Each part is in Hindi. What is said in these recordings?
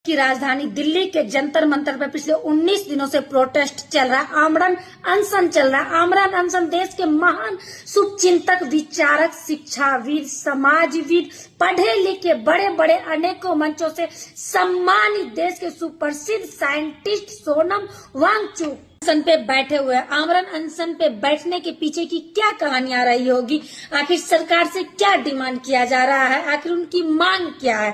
की राजधानी दिल्ली के जंतर मंतर पर पिछले 19 दिनों से प्रोटेस्ट चल रहा है, आमरण अनशन चल रहा है। आमरण अनशन देश के महान शुभचिंतक, विचारक, शिक्षाविद, समाजविद, पढ़े लिखे बड़े बड़े अनेकों मंचों से सम्मानित देश के सुप्रसिद्ध साइंटिस्ट सोनम वांगचुक अनशन पे बैठे हुए हैं। आमरण अनशन पे बैठने के पीछे की क्या कहानी आ रही होगी, आखिर सरकार से क्या डिमांड किया जा रहा है, आखिर उनकी मांग क्या है।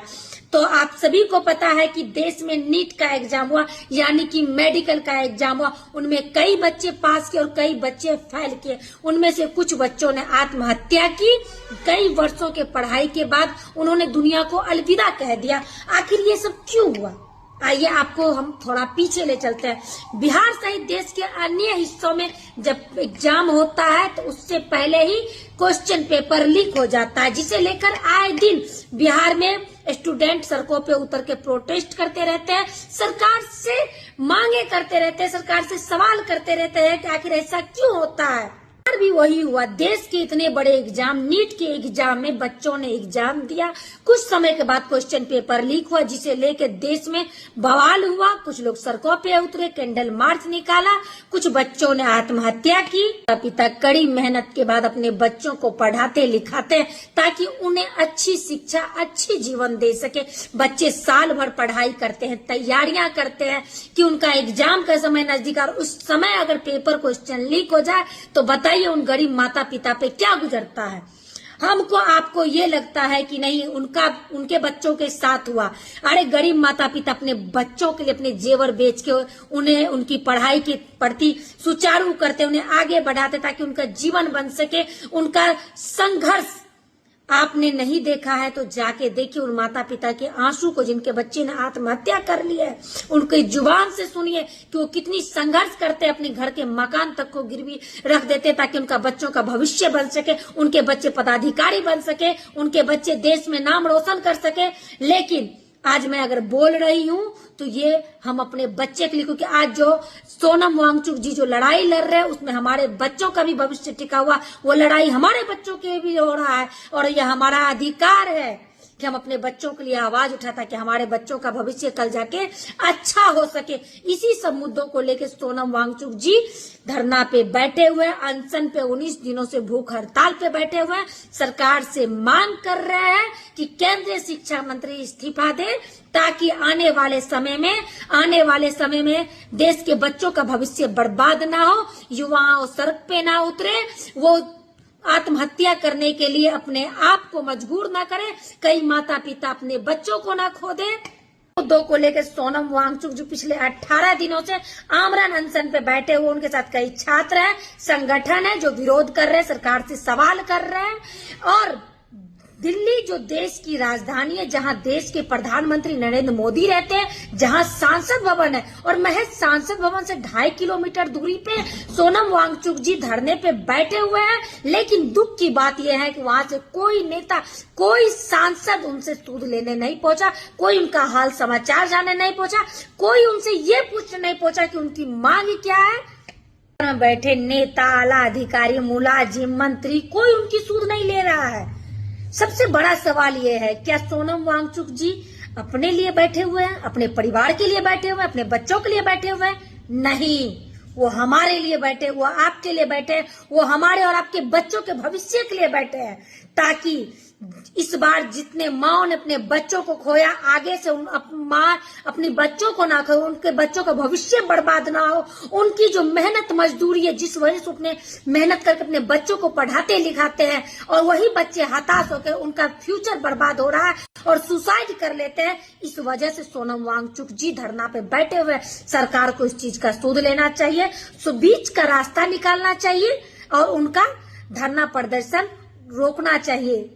तो आप सभी को पता है कि देश में नीट का एग्जाम हुआ, यानी कि मेडिकल का एग्जाम हुआ। उनमें कई बच्चे पास किए और कई बच्चे फेल किए। उनमें से कुछ बच्चों ने आत्महत्या की। कई वर्षों के पढ़ाई के बाद उन्होंने दुनिया को अलविदा कह दिया। आखिर ये सब क्यों हुआ, आइए आपको हम थोड़ा पीछे ले चलते हैं। बिहार सहित देश के अन्य हिस्सों में जब एग्जाम होता है तो उससे पहले ही क्वेश्चन पेपर लीक हो जाता है, जिसे लेकर आए दिन बिहार में स्टूडेंट सड़कों पे उतर के प्रोटेस्ट करते रहते हैं, सरकार से मांगे करते रहते हैं, सरकार से सवाल करते रहते हैं कि आखिर ऐसा क्यों होता है। भी वही हुआ। देश के इतने बड़े एग्जाम, नीट के एग्जाम में बच्चों ने एग्जाम दिया। कुछ समय के बाद क्वेश्चन पेपर लीक हुआ, जिसे लेकर देश में बवाल हुआ। कुछ लोग सड़कों पे उतरे, कैंडल मार्च निकाला, कुछ बच्चों ने आत्महत्या की। पिता कड़ी मेहनत के बाद अपने बच्चों को पढ़ाते लिखाते ताकि उन्हें अच्छी शिक्षा, अच्छी जीवन दे सके। बच्चे साल भर पढ़ाई करते हैं, तैयारियां करते हैं कि उनका एग्जाम का समय नजदीक, और उस समय अगर पेपर क्वेश्चन लीक हो जाए तो बताइए उन गरीब माता पिता पे क्या गुजरता है। हमको आपको ये लगता है कि नहीं, उनके बच्चों के साथ हुआ। अरे गरीब माता पिता अपने बच्चों के लिए अपने जेवर बेच के उन्हें उनकी पढ़ाई के प्रति सुचारू करते, उन्हें आगे बढ़ाते ताकि उनका जीवन बन सके। उनका संघर्ष आपने नहीं देखा है तो जाके देखिए उन माता पिता के आंसू को, जिनके बच्चे ने आत्महत्या कर लिया है। उनकी जुबान से सुनिए कि वो कितनी संघर्ष करते, अपने घर के मकान तक को गिरवी रख देते ताकि उनका बच्चों का भविष्य बन सके, उनके बच्चे पदाधिकारी बन सके, उनके बच्चे देश में नाम रोशन कर सके। लेकिन आज मैं अगर बोल रही हूं तो ये हम अपने बच्चे के लिए, क्योंकि आज जो सोनम वांगचुक जी जो लड़ाई लड़ रहे हैं उसमें हमारे बच्चों का भी भविष्य टिका हुआ। वो लड़ाई हमारे बच्चों के भी हो रहा है और यह हमारा अधिकार है कि हम अपने बच्चों के लिए आवाज उठाए ताकि हमारे बच्चों का भविष्य कल जाके अच्छा हो सके। इसी सब मुद्दों को लेकर सोनम वांगचुक जी धरना पे बैठे हुए, अनशन पे 19 दिनों से भूख हड़ताल पे बैठे हुए, सरकार से मांग कर रहे हैं कि केंद्रीय शिक्षा मंत्री इस्तीफा दे ताकि आने वाले समय में देश के बच्चों का भविष्य बर्बाद ना हो, युवाओं सड़क पे ना उतरे, वो आत्महत्या करने के लिए अपने आप को मजबूर ना करे, कई माता पिता अपने बच्चों को ना खो दे। मुद्दों को लेकर सोनम वांगचुक जो पिछले 18 दिनों से आमरण अनशन पे बैठे हुए, उनके साथ कई छात्र हैं, संगठन है जो विरोध कर रहे हैं, सरकार से सवाल कर रहे हैं। और दिल्ली जो देश की राजधानी है, जहां देश के प्रधानमंत्री नरेंद्र मोदी रहते हैं, जहां सांसद भवन है, और महज सांसद भवन से 2.5 किलोमीटर दूरी पे सोनम वांगचुक जी धरने पे बैठे हुए हैं। लेकिन दुख की बात यह है कि वहां से कोई नेता, कोई सांसद उनसे सूद लेने नहीं पहुंचा, कोई उनका हाल समाचार जानने नहीं पहुंचा, कोई उनसे ये पूछने नहीं पहुंचा कि उनकी मांग क्या है। बैठे नेता, आला अधिकारी, मुलाजिम, मंत्री, कोई उनकी सूद नहीं ले रहा है। सबसे बड़ा सवाल ये है, क्या सोनम वांगचुक जी अपने लिए बैठे हुए हैं, अपने परिवार के लिए बैठे हुए हैं, अपने बच्चों के लिए बैठे हुए हैं? नहीं, वो हमारे लिए बैठे, वो आपके लिए बैठे, वो हमारे और आपके बच्चों के भविष्य के लिए बैठे हैं, ताकि इस बार जितने माओ ने अपने बच्चों को खोया, आगे से माँ अपने बच्चों को ना खोए, उनके बच्चों का भविष्य बर्बाद ना हो। उनकी जो मेहनत मजदूरी है, जिस वजह से अपने मेहनत करके अपने बच्चों को पढ़ाते लिखाते हैं, और वही बच्चे हताश होकर उनका फ्यूचर बर्बाद हो रहा है और सुसाइड कर लेते हैं। इस वजह से सोनम वांगचुक जी धरना पे बैठे हुए। सरकार को इस चीज का सूद लेना चाहिए, बीच का रास्ता निकालना चाहिए और उनका धरना प्रदर्शन रोकना चाहिए।